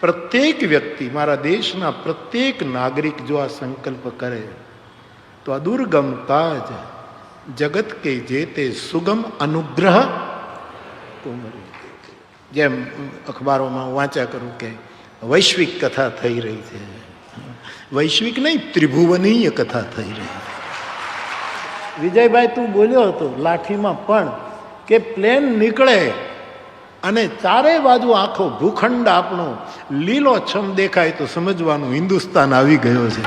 પ્રત્યેક વ્યક્તિ, મારા દેશના પ્રત્યેક નાગરિક જો આ સંકલ્પ કરે તો આ દુર્ગમ કાજ જગત કે જેતે સુગમ અનુગ્રહ કુમરી. જેમ અખબારોમાં વાંચ્યા કરું કે વૈશ્વિક કથા થઈ રહી છે, વૈશ્વિક નહીં ત્રિભુવનીય કથા થઈ રહી છે. વિજયભાઈ તું બોલ્યો હતો લાઠીમાં પણ કે પ્લેન નીકળે અને ચારે બાજુ આખો ભૂખંડ આપણો લીલો છમ દેખાય તો સમજવાનું હિન્દુસ્તાન આવી ગયો છે.